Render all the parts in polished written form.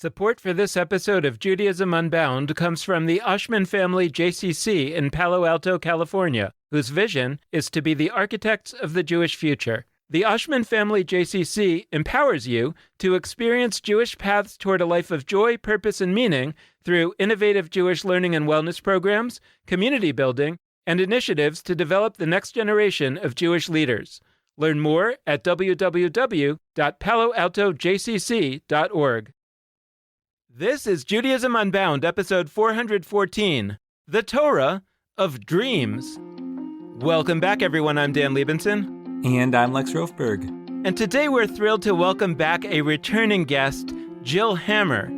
Support for this episode of Judaism Unbound comes from the Oshman family JCC in Palo Alto, California, whose vision is to be the architects of the Jewish future. The Oshman family JCC empowers you to experience Jewish paths toward a life of joy, purpose, and meaning through innovative Jewish learning and wellness programs, community building, and initiatives to develop the next generation of Jewish leaders. Learn more at www.paloaltojcc.org. This is Judaism Unbound, episode 414, The Torah of Dreams. Welcome back, everyone. I'm Dan Liebenson. And I'm Lex Rofberg. And today we're thrilled to welcome back a returning guest, Jill Hammer.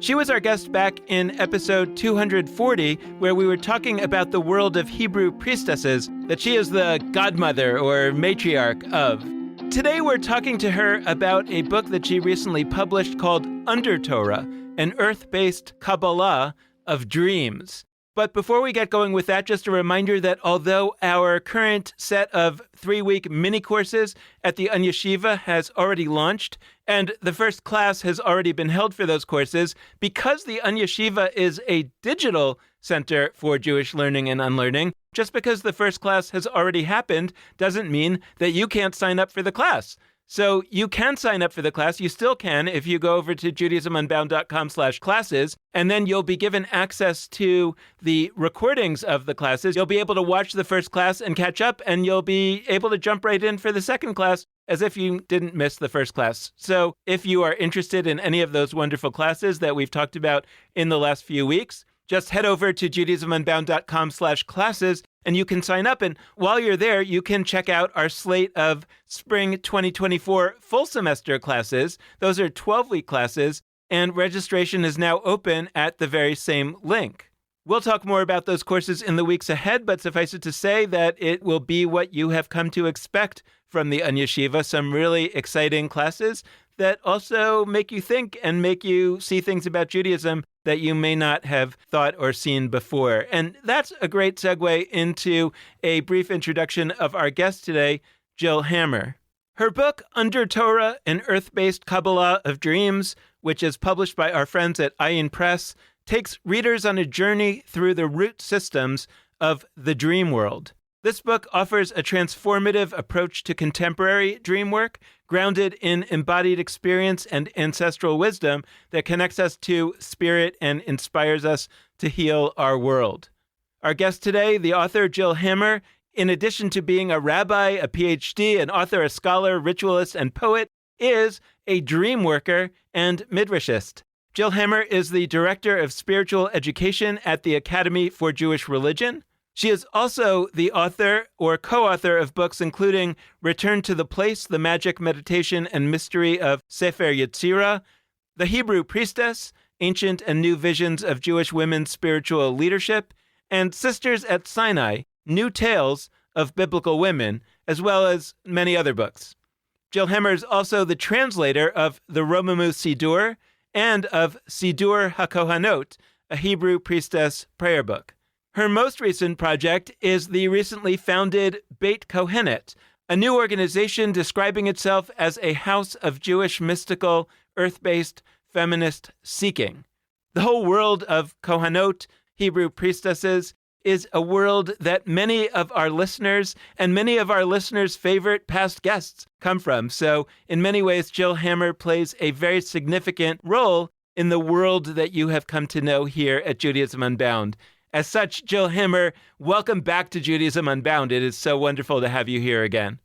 She was our guest back in episode 240, where we were talking about the world of Hebrew priestesses that she is the godmother or matriarch of. Today we're talking to her about a book that she recently published called Under Torah, an earth-based Kabbalah of dreams. But before we get going with that, just a reminder that although our current set of 3-week mini courses at the Yeshiva has already launched, and the first class has already been held for those courses, because the Yeshiva is a digital center for Jewish learning and unlearning, just because the first class has already happened doesn't mean that you can't sign up for the class. So you can sign up for the class. You still can if you go over to judaismunbound.com/classes, and then you'll be given access to the recordings of the classes. You'll be able to watch the first class and catch up, and you'll be able to jump right in for the second class as if you didn't miss the first class. So if you are interested in any of those wonderful classes that we've talked about in the last few weeks, just head over to judaismunbound.com/classes and you can sign up. And while you're there, you can check out our slate of spring 2024 full semester classes. Those are 12-week classes, and registration is now open at the very same link. We'll talk more about those courses in the weeks ahead, but suffice it to say that it will be what you have come to expect from the Yeshiva, some really exciting classes that also make you think and make you see things about Judaism that you may not have thought or seen before. And that's a great segue into a brief introduction of our guest today, Jill Hammer. Her book, Under Torah, an earth-based Kabbalah of dreams, which is published by our friends at Ayin Press, takes readers on a journey through the root systems of the dream world. This book offers a transformative approach to contemporary dream work, grounded in embodied experience and ancestral wisdom that connects us to spirit and inspires us to heal our world. Our guest today, the author Jill Hammer, in addition to being a rabbi, a PhD, an author, a scholar, ritualist, and poet, is a dream worker and midrashist. Jill Hammer is the director of spiritual education at the Academy for Jewish Religion. She is also the author or co-author of books including Return to the Place, The Magic, Meditation, and Mystery of Sefer Yetzirah, The Hebrew Priestess, Ancient and New Visions of Jewish Women's Spiritual Leadership, and Sisters at Sinai, New Tales of Biblical Women, as well as many other books. Jill Hammer is also the translator of the Romamu Sidur and of Sidur HaKohanot, a Hebrew priestess prayer book. Her most recent project is the recently founded Beit Kohenet, a new organization describing itself as a house of Jewish mystical, earth-based, feminist seeking. The whole world of Kohanot, Hebrew priestesses, is a world that many of our listeners and many of our listeners' favorite past guests come from. So in many ways, Jill Hammer plays a very significant role in the world that you have come to know here at Judaism Unbound. As such, Jill Hammer, welcome back to Judaism Unbound. It is so wonderful to have you here again.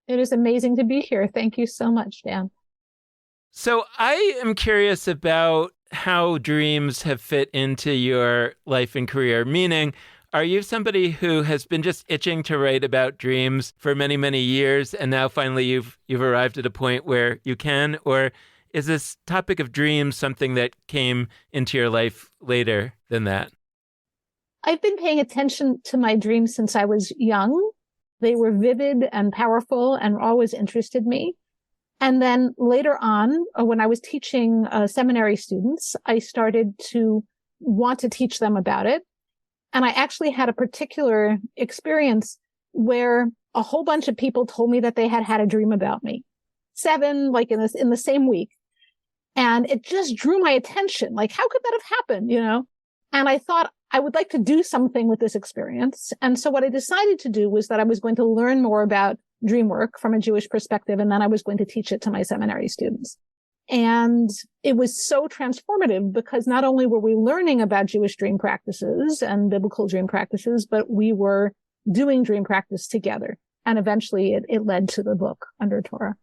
It is amazing to be here. Thank you so much, Dan. So I am curious about how dreams have fit into your life and career, meaning, are you somebody who has been just itching to write about dreams for many, many years, and now finally you've arrived at a point where you can? Or is this topic of dreams something that came into your life later than that? I've been paying attention to my dreams since I was young. They were vivid and powerful and always interested me. And then later on, when I was teaching seminary students, I started to want to teach them about it. And I actually had a particular experience where a whole bunch of people told me that they had had a dream about me. 7, like in the same week. And it just drew my attention. Like, how could that have happened? And I thought I would like to do something with this experience. And so what I decided to do was that I was going to learn more about dream work from a Jewish perspective. And then I was going to teach it to my seminary students. And it was so transformative because not only were we learning about Jewish dream practices and biblical dream practices, but we were doing dream practice together. And eventually it led to the book Under Torah.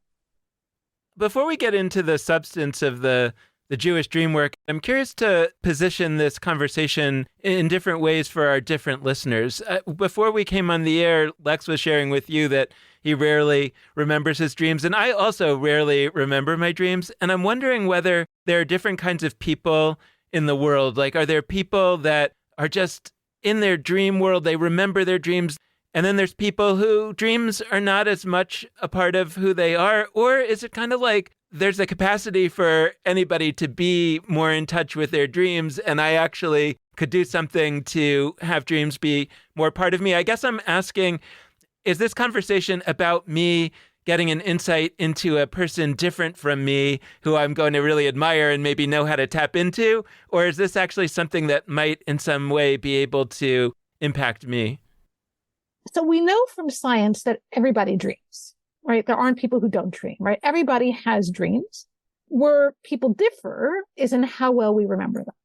Before we get into the substance of the Jewish dream work, I'm curious to position this conversation in different ways for our different listeners. Before we came on the air, Lex was sharing with you that he rarely remembers his dreams, and I also rarely remember my dreams. And I'm wondering whether there are different kinds of people in the world. Like, are there people that are just in their dream world, they remember their dreams, and then there's people who dreams are not as much a part of who they are? Or is it kind of like there's a capacity for anybody to be more in touch with their dreams, and I actually could do something to have dreams be more part of me? I guess I'm asking, is this conversation about me getting an insight into a person different from me who I'm going to really admire and maybe know how to tap into? Or is this actually something that might in some way be able to impact me? So we know from science that everybody dreams, right? There aren't people who don't dream, right? Everybody has dreams. Where people differ is in how well we remember them.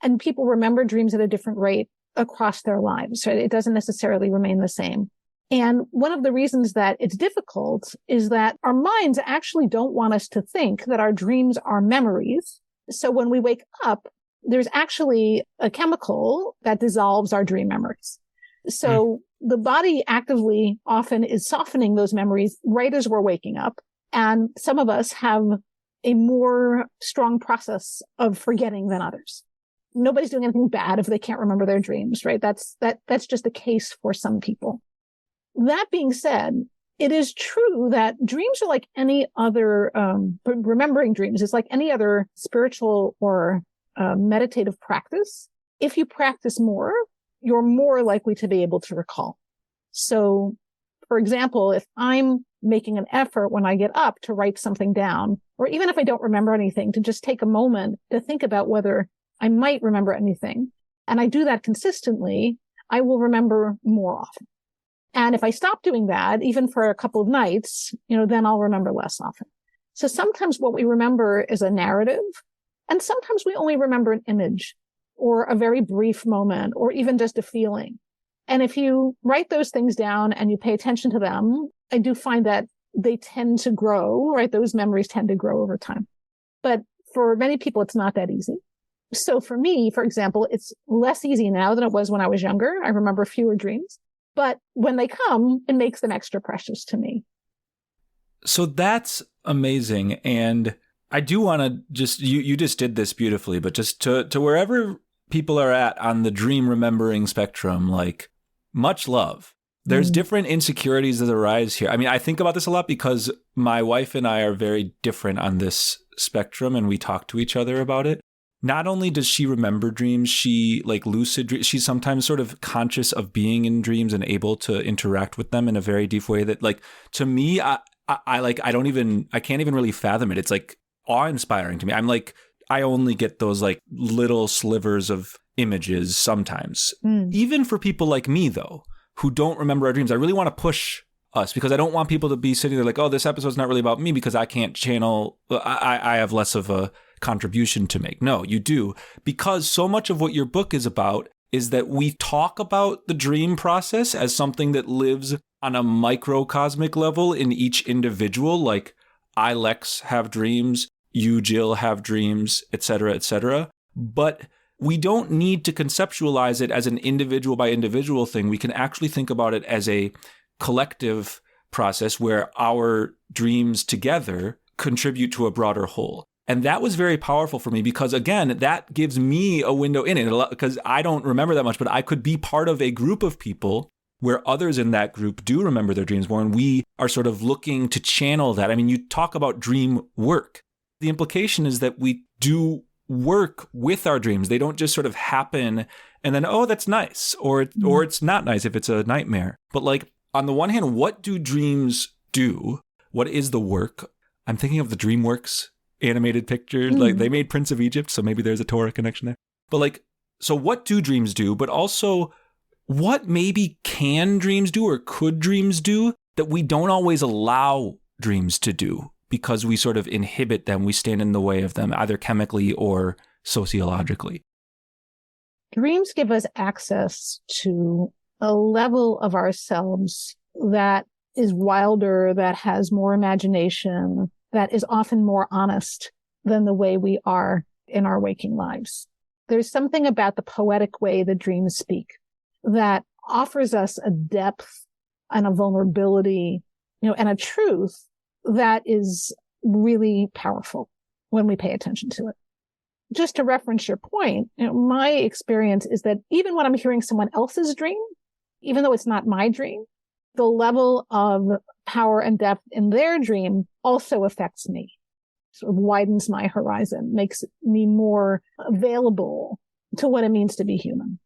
And people remember dreams at a different rate across their lives, right? It doesn't necessarily remain the same. And one of the reasons that it's difficult is that our minds actually don't want us to think that our dreams are memories. So when we wake up, there's actually a chemical that dissolves our dream memories. So the body actively often is softening those memories right as we're waking up. And some of us have a more strong process of forgetting than others. Nobody's doing anything bad if they can't remember their dreams, right? That's just the case for some people. That being said, it is true that dreams are like any other, remembering dreams is like any other spiritual or meditative practice. If you practice more, you're more likely to be able to recall. So, for example, if I'm making an effort when I get up to write something down, or even if I don't remember anything, to just take a moment to think about whether I might remember anything, and I do that consistently, I will remember more often. And if I stop doing that, even for a couple of nights, then I'll remember less often. So sometimes what we remember is a narrative, and sometimes we only remember an image or a very brief moment or even just a feeling. And if you write those things down and you pay attention to them, I do find that they tend to grow, right? Those memories tend to grow over time. But for many people, it's not that easy. So for me, for example, it's less easy now than it was when I was younger. I remember fewer dreams. But when they come, it makes them extra precious to me. So that's amazing. And I do want to just, you just did this beautifully, but just to wherever people are at on the dream remembering spectrum, like, much love. There's different insecurities that arise here. I mean, I think about this a lot because my wife and I are very different on this spectrum, and we talk to each other about it. Not only does she remember dreams, she lucid dreams. She's sometimes sort of conscious of being in dreams and able to interact with them in a very deep way that, like, to me, I can't even really fathom it. It's like awe-inspiring to me. I'm like, I only get those like little slivers of images sometimes. Even for people like me, though, who don't remember our dreams, I really want to push us because I don't want people to be sitting there like, oh, this episode's not really about me because I can't channel. I have less of a contribution to make. No, you do. Because so much of what your book is about is that we talk about the dream process as something that lives on a microcosmic level in each individual. Like, I, Lex, have dreams. You, Jill, have dreams, et cetera, but we don't need to conceptualize it as an individual by individual thing. We can actually think about it as a collective process where our dreams together contribute to a broader whole. And that was very powerful for me because, again, that gives me a window in it because I don't remember that much, but I could be part of a group of people where others in that group do remember their dreams more, and we are sort of looking to channel that. I mean, you talk about dream work. The implication is that we do work with our dreams. They don't just sort of happen and then, oh, that's nice, or it's not nice if it's a nightmare. But like, on the one hand, what do dreams do? What is the work? I'm thinking of the DreamWorks animated pictures. Like they made Prince of Egypt, so maybe there's a Torah connection there. But like, so what do dreams do? But also, what maybe can dreams do or could dreams do that we don't always allow dreams to do because we sort of inhibit them, we stand in the way of them, either chemically or sociologically? Dreams give us access to a level of ourselves that is wilder, that has more imagination, that is often more honest than the way we are in our waking lives. There's something about the poetic way the dreams speak that offers us a depth and a vulnerability, and a truth that is really powerful when we pay attention to it. Just to reference your point, my experience is that even when I'm hearing someone else's dream, even though it's not my dream, the level of power and depth in their dream also affects me, sort of widens my horizon, makes me more available to what it means to be human.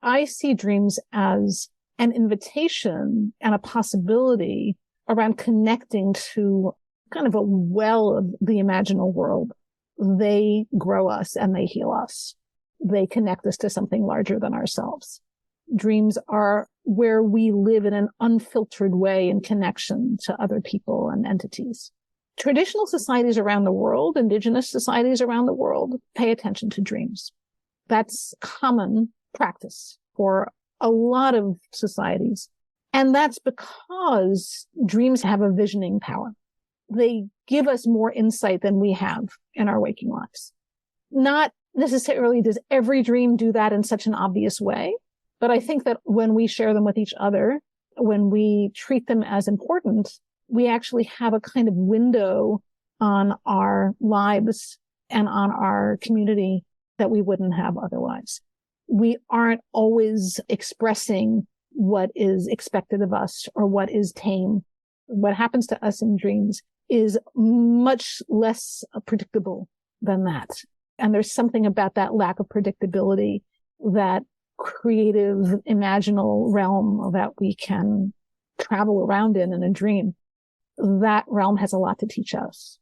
I see dreams as an invitation and a possibility around connecting to kind of a well of the imaginal world. They grow us and they heal us. They connect us to something larger than ourselves. Dreams are where we live in an unfiltered way in connection to other people and entities. Traditional societies around the world, indigenous societies around the world, pay attention to dreams. That's common practice for a lot of societies. And that's because dreams have a visioning power. They give us more insight than we have in our waking lives. Not necessarily does every dream do that in such an obvious way, but I think that when we share them with each other, when we treat them as important, we actually have a kind of window on our lives and on our community that we wouldn't have otherwise. We aren't always expressing what is expected of us or what is tame. What happens to us in dreams is much less predictable than that. And there's something about that lack of predictability, that creative, imaginal realm that we can travel around in a dream. That realm has a lot to teach us.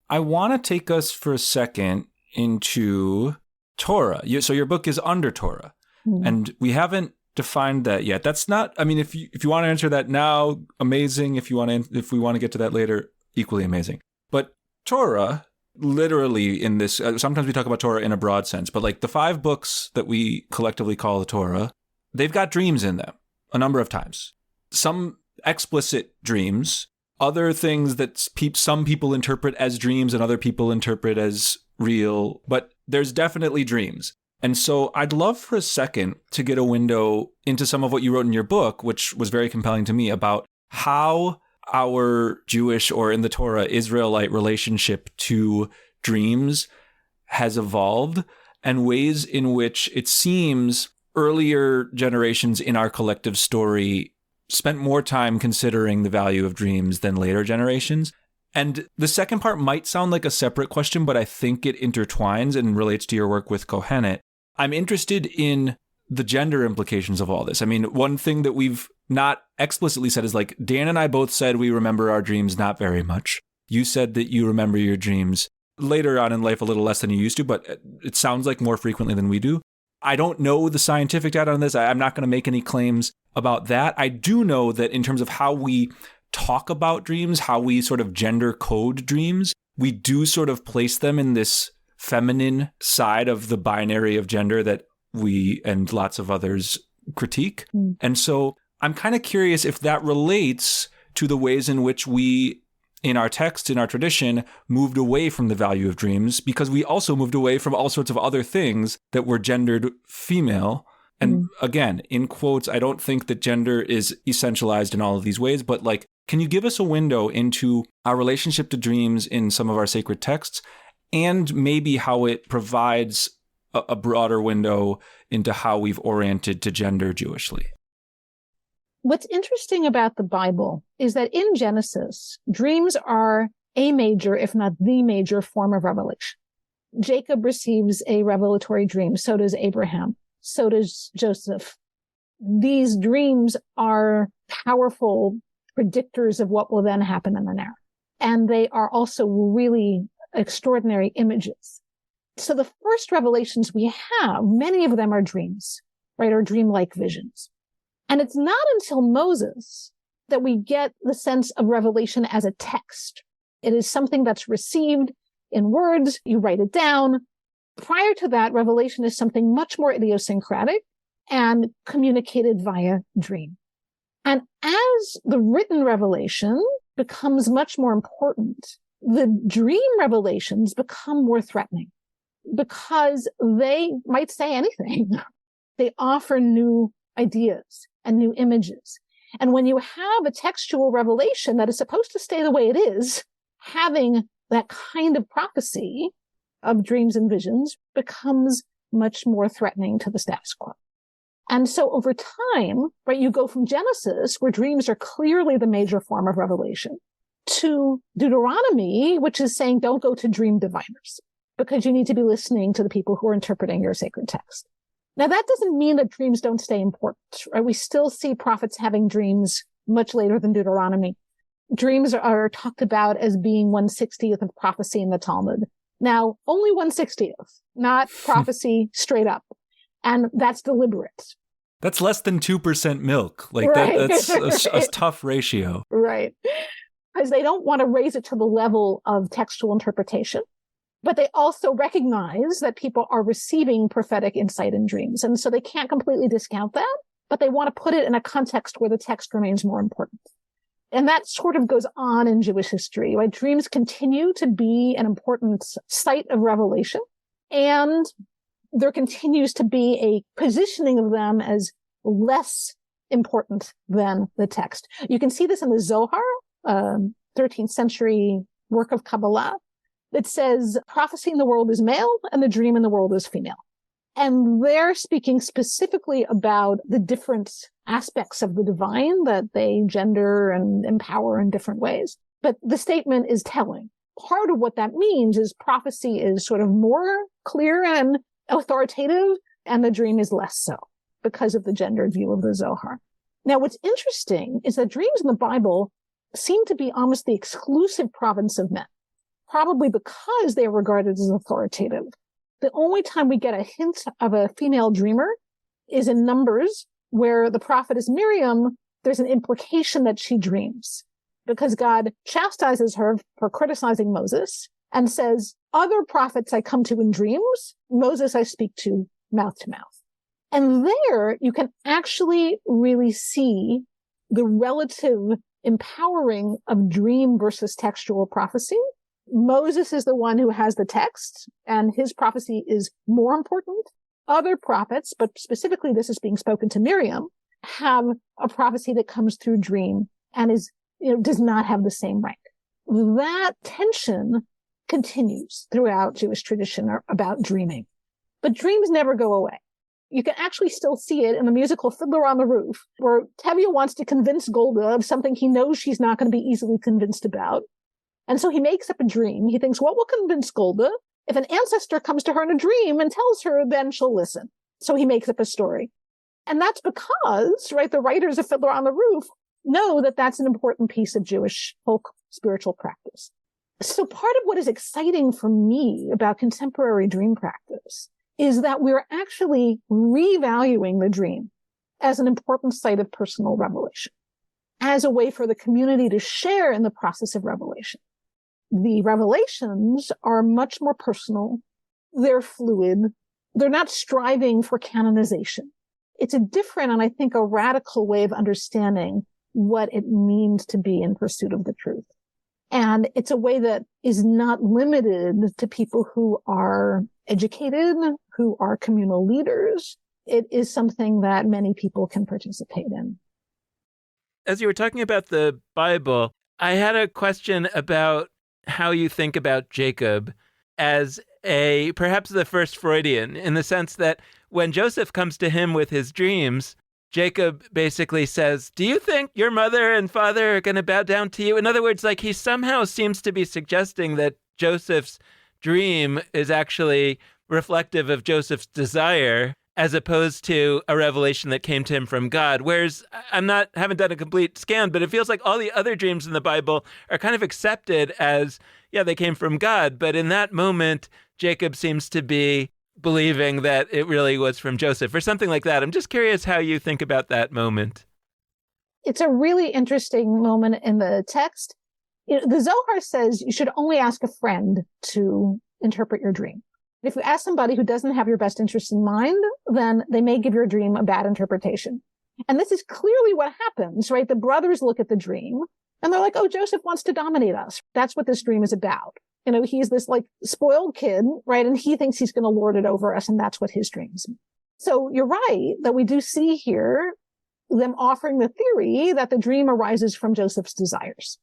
I want to take us for a second into Torah. So your book is under Torah, and we haven't defined that yet. That's not, I mean, if you want to answer that now, amazing. If we want to get to that later, equally amazing. But Torah, literally in this, sometimes we talk about Torah in a broad sense, but like the 5 books that we collectively call the Torah, they've got dreams in them a number of times. Some explicit dreams, other things that some people interpret as dreams and other people interpret as real, but there's definitely dreams. And so I'd love for a second to get a window into some of what you wrote in your book, which was very compelling to me, about how our Jewish, or in the Torah, Israelite relationship to dreams has evolved, and ways in which it seems earlier generations in our collective story spent more time considering the value of dreams than later generations. And the second part might sound like a separate question, but I think it intertwines and relates to your work with Kohenet. I'm interested in the gender implications of all this. I mean, one thing that we've not explicitly said is, like, Dan and I both said we remember our dreams not very much. You said that you remember your dreams later on in life a little less than you used to, but it sounds like more frequently than we do. I don't know the scientific data on this. I'm not going to make any claims about that. I do know that in terms of how we talk about dreams, how we sort of gender code dreams, we do sort of place them in this feminine side of the binary of gender that we and lots of others critique. And so I'm kind of curious if that relates to the ways in which we, in our text, in our tradition, moved away from the value of dreams, because we also moved away from all sorts of other things that were gendered female. And again, in quotes, I don't think that gender is essentialized in all of these ways, but like, can you give us a window into our relationship to dreams in some of our sacred texts, and maybe how it provides a broader window into how we've oriented to gender Jewishly? What's interesting about the Bible is that in Genesis, dreams are a major, if not the major, form of revelation. Jacob receives a revelatory dream. So does Abraham. So does Joseph. These dreams are powerful predictors of what will then happen in the narrative. And they are also really extraordinary images. So the first revelations we have, many of them are dreams, right? Or dreamlike visions. And it's not until Moses that we get the sense of revelation as a text. It is something that's received in words. You write it down. Prior to that, revelation is something much more idiosyncratic and communicated via dream. And as the written revelation becomes much more important, the dream revelations become more threatening because they might say anything. They offer new ideas and new images. And when you have a textual revelation that is supposed to stay the way it is, having that kind of prophecy of dreams and visions becomes much more threatening to the status quo. And so over time, right, you go from Genesis, where dreams are clearly the major form of revelation, to Deuteronomy, which is saying don't go to dream diviners because you need to be listening to the people who are interpreting your sacred text. Now, that doesn't mean that dreams don't stay important, right? We still see prophets having dreams much later than Deuteronomy. Dreams are talked about as being 1/60th of prophecy in the Talmud. Now, only 1/60th, not prophecy straight up. And that's deliberate. That's less than 2% milk. Like right. that's a tough ratio. Right. Because they don't want to raise it to the level of textual interpretation. But they also recognize that people are receiving prophetic insight in dreams. And so they can't completely discount that, but they want to put it in a context where the text remains more important. And that sort of goes on in Jewish history, right? Dreams continue to be an important site of revelation. And there continues to be a positioning of them as less important than the text. You can see this in the Zohar, 13th century work of Kabbalah. It says prophecy in the world is male and the dream in the world is female. And they're speaking specifically about the different aspects of the divine that they gender and empower in different ways. But the statement is telling. Part of what that means is prophecy is sort of more clear and authoritative, and the dream is less so because of the gendered view of the Zohar. Now, what's interesting is that dreams in the Bible seem to be almost the exclusive province of men, probably because they are regarded as authoritative. The only time we get a hint of a female dreamer is in Numbers, where the prophetess Miriam, there's an implication that she dreams because God chastises her for criticizing Moses and says, other prophets I come to in dreams, Moses I speak to mouth. And there you can actually really see the relative empowering of dream versus textual prophecy. Moses is the one who has the text, and his prophecy is more important. Other prophets, but specifically this is being spoken to Miriam, have a prophecy that comes through dream and is, does not have the same rank. That tension continues throughout Jewish tradition about dreaming. But dreams never go away. You can actually still see it in the musical Fiddler on the Roof, where Tevye wants to convince Golda of something he knows she's not going to be easily convinced about. And so he makes up a dream. He thinks, what will convince Golda? If an ancestor comes to her in a dream and tells her, then she'll listen. So he makes up a story. And that's because, right, the writers of Fiddler on the Roof know that that's an important piece of Jewish folk spiritual practice. So part of what is exciting for me about contemporary dream practice is that we're actually revaluing the dream as an important site of personal revelation, as a way for the community to share in the process of revelation. The revelations are much more personal. They're fluid. They're not striving for canonization. It's a different and I think a radical way of understanding what it means to be in pursuit of the truth. And it's a way that is not limited to people who are educated, who are communal leaders. It is something that many people can participate in. As you were talking about the Bible, I had a question about how you think about Jacob as perhaps the first Freudian, in the sense that when Joseph comes to him with his dreams, Jacob basically says, do you think your mother and father are going to bow down to you? In other words, like he somehow seems to be suggesting that Joseph's dream is actually reflective of Joseph's desire. as opposed to a revelation that came to him from God. Whereas haven't done a complete scan, but it feels like all the other dreams in the Bible are kind of accepted as, yeah, they came from God. But in that moment, Jacob seems to be believing that it really was from Joseph or something like that. I'm just curious how you think about that moment. It's a really interesting moment in the text. The Zohar says you should only ask a friend to interpret your dream. If you ask somebody who doesn't have your best interest in mind, then they may give your dream a bad interpretation. And this is clearly what happens, right? The brothers look at the dream and they're like, oh, Joseph wants to dominate us. That's what this dream is about. He's this like spoiled kid, right? And he thinks he's going to lord it over us. And that's what his dreams mean. So you're right that we do see here them offering the theory that the dream arises from Joseph's desires.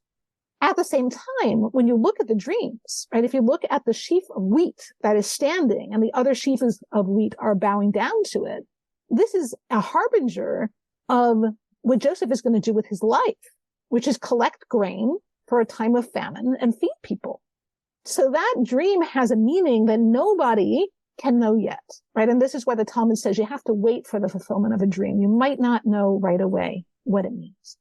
At the same time, when you look at the dreams, right, if you look at the sheaf of wheat that is standing and the other sheaves of wheat are bowing down to it, this is a harbinger of what Joseph is going to do with his life, which is collect grain for a time of famine and feed people. So that dream has a meaning that nobody can know yet, right? And this is why the Talmud says you have to wait for the fulfillment of a dream. You might not know right away what it means.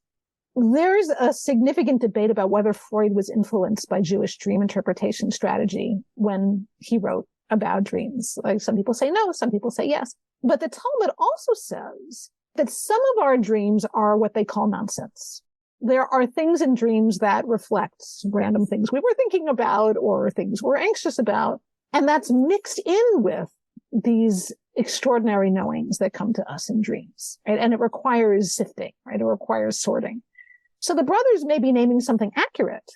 There's a significant debate about whether Freud was influenced by Jewish dream interpretation strategy when he wrote about dreams. Like some people say no, some people say yes. But the Talmud also says that some of our dreams are what they call nonsense. There are things in dreams that reflect random things we were thinking about or things we're anxious about. And that's mixed in with these extraordinary knowings that come to us in dreams, right? And it requires sifting, right? It requires sorting. So the brothers may be naming something accurate.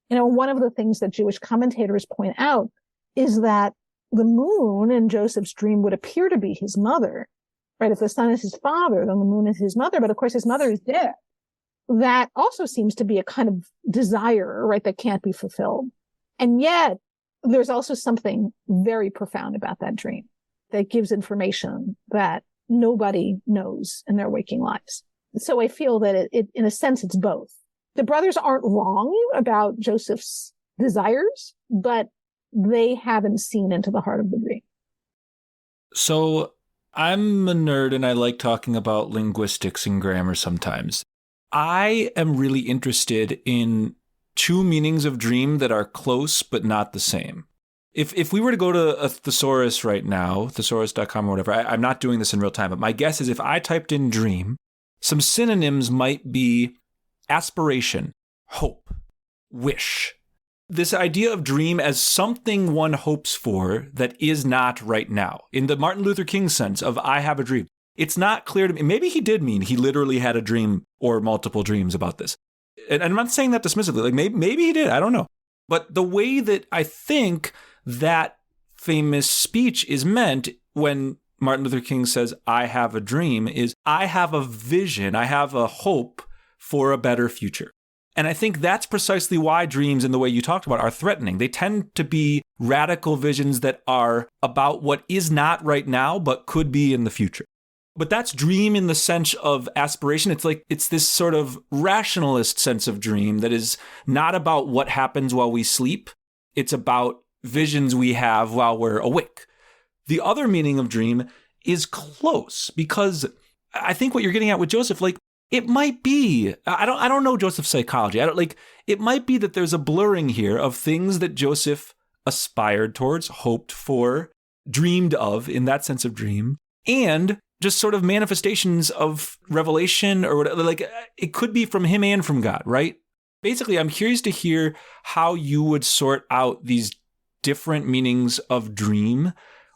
One of the things that Jewish commentators point out is that the moon in Joseph's dream would appear to be his mother, right? If the sun is his father, then the moon is his mother. But of course, his mother is dead. That also seems to be a kind of desire, right? That can't be fulfilled. And yet there's also something very profound about that dream that gives information that nobody knows in their waking lives. So I feel that it, in a sense, it's both. The brothers aren't wrong about Joseph's desires, but they haven't seen into the heart of the dream. So I'm a nerd and I like talking about linguistics and grammar sometimes. I am really interested in two meanings of dream that are close but not the same. If we were to go to a thesaurus right now, thesaurus.com or whatever, I'm not doing this in real time, but my guess is if I typed in dream, some synonyms might be aspiration, hope, wish. This idea of dream as something one hopes for that is not right now. In the Martin Luther King sense of I have a dream. It's not clear to me. Maybe he did mean he literally had a dream or multiple dreams about this. And I'm not saying that dismissively. Like maybe he did. I don't know. But the way that I think that famous speech is meant when Martin Luther King says, I have a dream, is I have a vision, I have a hope for a better future. And I think that's precisely why dreams, in the way you talked about, are threatening. They tend to be radical visions that are about what is not right now, but could be in the future. But that's dream in the sense of aspiration. It's like it's this sort of rationalist sense of dream that is not about what happens while we sleep. It's about visions we have while we're awake. The other meaning of dream is close, because I think what you're getting at with Joseph, like, it might be, I don't know Joseph's psychology. It might be that there's a blurring here of things that Joseph aspired towards, hoped for, dreamed of in that sense of dream, and just sort of manifestations of revelation or whatever. Like, it could be from him and from God, right? Basically, I'm curious to hear how you would sort out these different meanings of dream,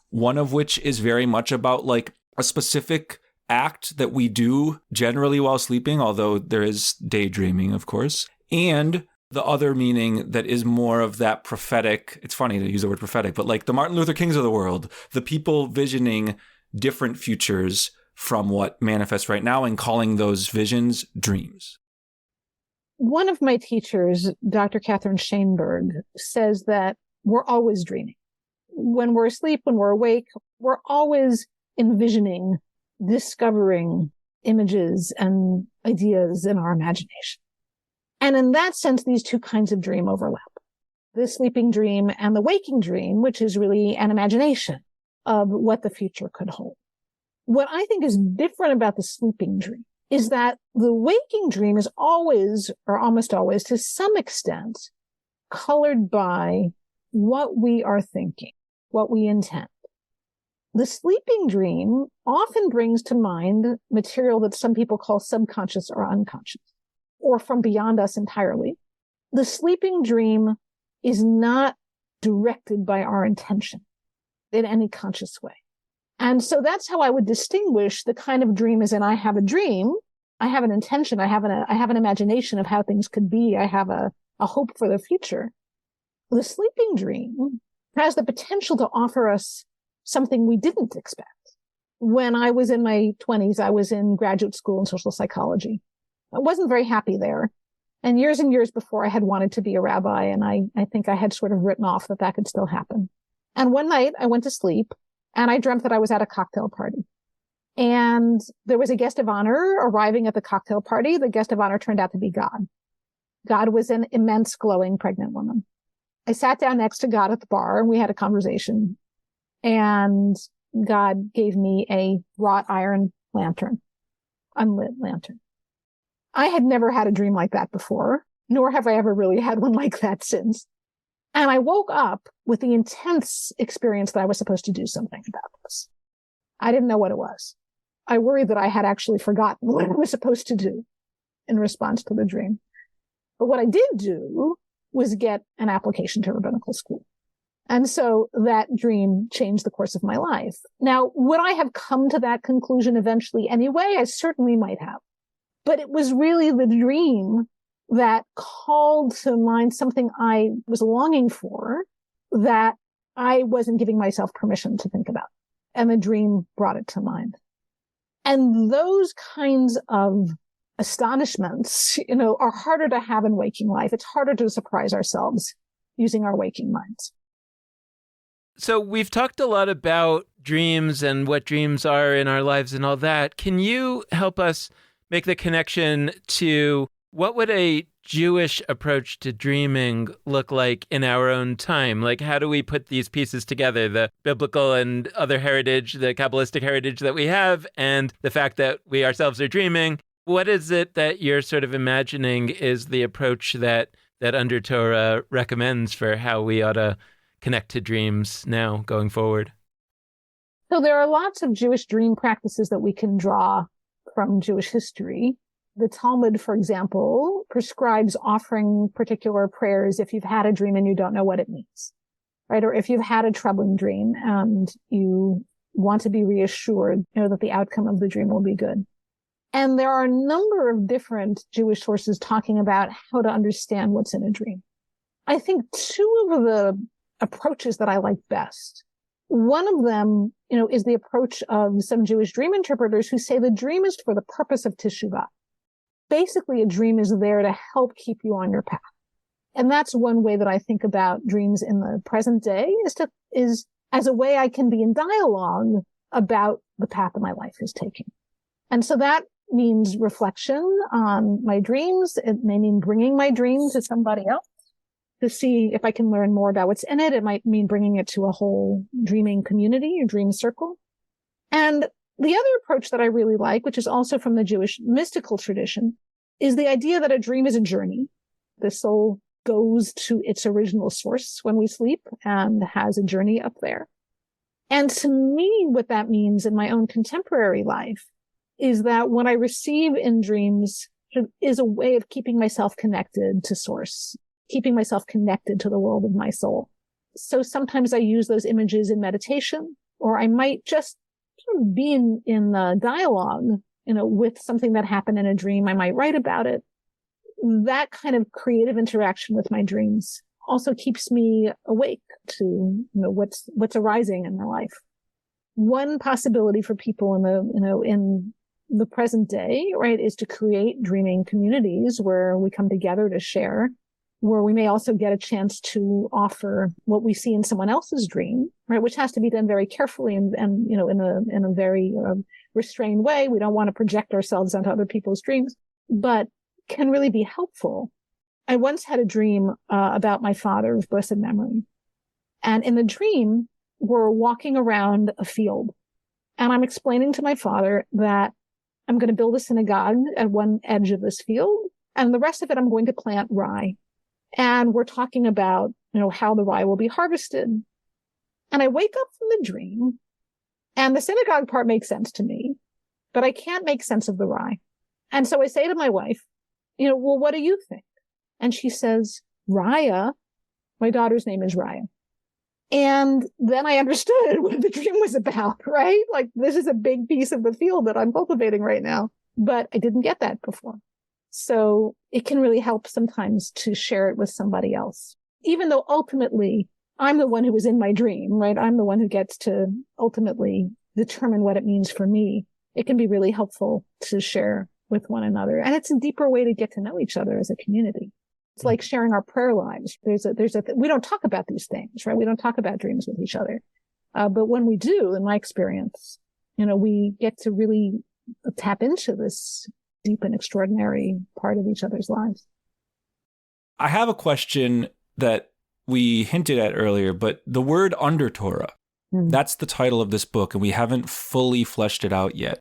one of which is very much about like a specific act that we do generally while sleeping, although there is daydreaming, of course, and the other meaning that is more of that prophetic. It's funny to use the word prophetic, but like the Martin Luther Kings of the world, the people visioning different futures from what manifests right now and calling those visions dreams. One of my teachers, Dr. Catherine Shainberg, says that we're always dreaming. When we're asleep, when we're awake, we're always envisioning, discovering images and ideas in our imagination. And in that sense, these two kinds of dream overlap. The sleeping dream and the waking dream, which is really an imagination of what the future could hold. What I think is different about the sleeping dream is that the waking dream is always, or almost always, to some extent, colored by what we are thinking, what we intend. The sleeping dream often brings to mind material that some people call subconscious or unconscious, or from beyond us entirely. The sleeping dream is not directed by our intention in any conscious way. And so that's how I would distinguish the kind of dream as in I have a dream, I have an intention, I have an imagination of how things could be, I have a hope for the future. The sleeping dream has the potential to offer us something we didn't expect. When I was in my 20s, I was in graduate school in social psychology. I wasn't very happy there. And years before, I had wanted to be a rabbi, and I think I had sort of written off that could still happen. And one night, I went to sleep, and I dreamt that I was at a cocktail party. And there was a guest of honor arriving at the cocktail party. The guest of honor turned out to be God. God was an immense, glowing, pregnant woman. I sat down next to God at the bar, and we had a conversation. And God gave me a wrought iron lantern, unlit lantern. I had never had a dream like that before, nor have I ever really had one like that since. And I woke up with the intense experience that I was supposed to do something about this. I didn't know what it was. I worried that I had actually forgotten what I was supposed to do in response to the dream. But what I did do was get an application to rabbinical school. And so that dream changed the course of my life. Now, would I have come to that conclusion eventually anyway? I certainly might have. But it was really the dream that called to mind something I was longing for that I wasn't giving myself permission to think about. And the dream brought it to mind. And those kinds of astonishments, are harder to have in waking life. It's harder to surprise ourselves using our waking minds. So we've talked a lot about dreams and what dreams are in our lives and all that. Can you help us make the connection to what would a Jewish approach to dreaming look like in our own time? Like, how do we put these pieces together, the biblical and other heritage, the Kabbalistic heritage that we have, and the fact that we ourselves are dreaming? What is it that you're sort of imagining is the approach that Under Torah recommends for how we ought to connect to dreams now going forward? So there are lots of Jewish dream practices that we can draw from Jewish history. The Talmud, for example, prescribes offering particular prayers if you've had a dream and you don't know what it means, right? Or if you've had a troubling dream and you want to be reassured, that the outcome of the dream will be good. And there are a number of different Jewish sources talking about how to understand what's in a dream. I think two of the approaches that I like best, one of them, is the approach of some Jewish dream interpreters who say the dream is for the purpose of teshuvah. Basically, a dream is there to help keep you on your path. And that's one way that I think about dreams in the present day is as a way I can be in dialogue about the path that my life is taking. And so that means reflection on my dreams. It may mean bringing my dreams to somebody else to see if I can learn more about what's in it. It might mean bringing it to a whole dreaming community or dream circle. And the other approach that I really like, which is also from the Jewish mystical tradition, is the idea that a dream is a journey. The soul goes to its original source when we sleep and has a journey up there. And to me, what that means in my own contemporary life is that what I receive in dreams is a way of keeping myself connected to source, keeping myself connected to the world of my soul. So sometimes I use those images in meditation, or I might just sort of be in the dialogue, with something that happened in a dream. I might write about it. That kind of creative interaction with my dreams also keeps me awake to, what's arising in my life. One possibility for people in the present day, right, is to create dreaming communities where we come together to share, where we may also get a chance to offer what we see in someone else's dream, right, which has to be done very carefully and in a very restrained way. We don't want to project ourselves onto other people's dreams, but can really be helpful. I once had a dream about my father of blessed memory. And in the dream, we're walking around a field. And I'm explaining to my father that I'm going to build a synagogue at one edge of this field, and the rest of it I'm going to plant rye. And we're talking about, how the rye will be harvested. And I wake up from the dream, and the synagogue part makes sense to me, but I can't make sense of the rye. And so I say to my wife, well, what do you think? And she says, Raya. My daughter's name is Raya. And then I understood what the dream was about, right? Like, this is a big piece of the field that I'm cultivating right now, but I didn't get that before. So it can really help sometimes to share it with somebody else, even though ultimately I'm the one who was in my dream, right? I'm the one who gets to ultimately determine what it means for me. It can be really helpful to share with one another. And it's a deeper way to get to know each other as a community. It's like sharing our prayer lives. We don't talk about these things, right? We don't talk about dreams with each other. But when we do, in my experience, we get to really tap into this deep and extraordinary part of each other's lives. I have a question that we hinted at earlier, but the word under Torah, that's the title of this book, and we haven't fully fleshed it out yet.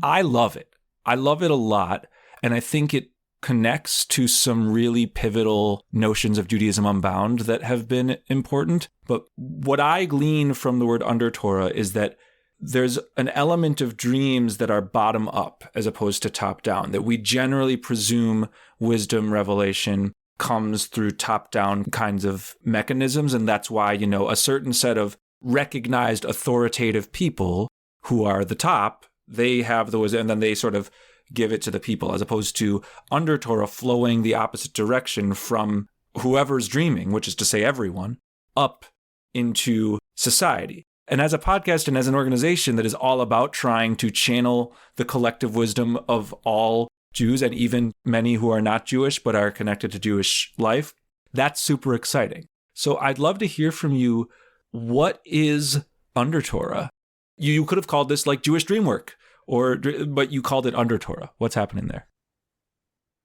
I love it. I love it a lot. And I think it connects to some really pivotal notions of Judaism Unbound that have been important. But what I glean from the word under Torah is that there's an element of dreams that are bottom up as opposed to top down, that we generally presume wisdom, revelation comes through top down kinds of mechanisms. And that's why, a certain set of recognized authoritative people who are the top, they have those, and then they sort of give it to the people, as opposed to under Torah flowing the opposite direction from whoever's dreaming, which is to say everyone, up into society. And as a podcast and as an organization that is all about trying to channel the collective wisdom of all Jews and even many who are not Jewish but are connected to Jewish life, that's super exciting. So I'd love to hear from you. What is under Torah? You could have called this like Jewish dream work, but you called it under Torah. What's happening there?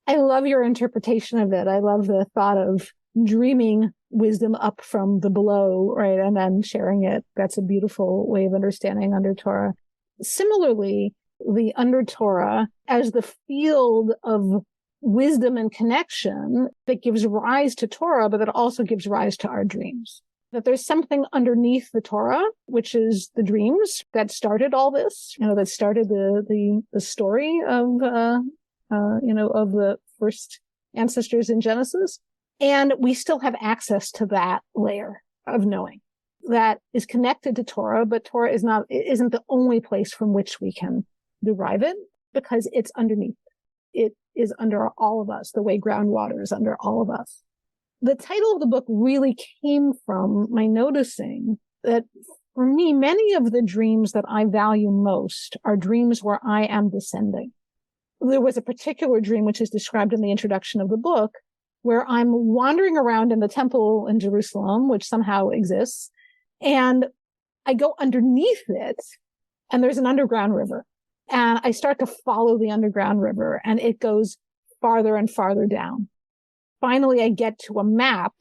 I love your interpretation of it. I love the thought of dreaming wisdom up from the below, right? And then sharing it. That's a beautiful way of understanding under Torah. Similarly, the under Torah as the field of wisdom and connection that gives rise to Torah, but that also gives rise to our dreams. That there's something underneath the Torah, which is the dreams that started all this, that started the story of, of the first ancestors in Genesis. And we still have access to that layer of knowing that is connected to Torah, but Torah isn't the only place from which we can derive it because it's underneath. It is under all of us, the way groundwater is under all of us. The title of the book really came from my noticing that for me, many of the dreams that I value most are dreams where I am descending. There was a particular dream, which is described in the introduction of the book, where I'm wandering around in the temple in Jerusalem, which somehow exists, and I go underneath it, and there's an underground river. And I start to follow the underground river, and it goes farther and farther down. Finally, I get to a map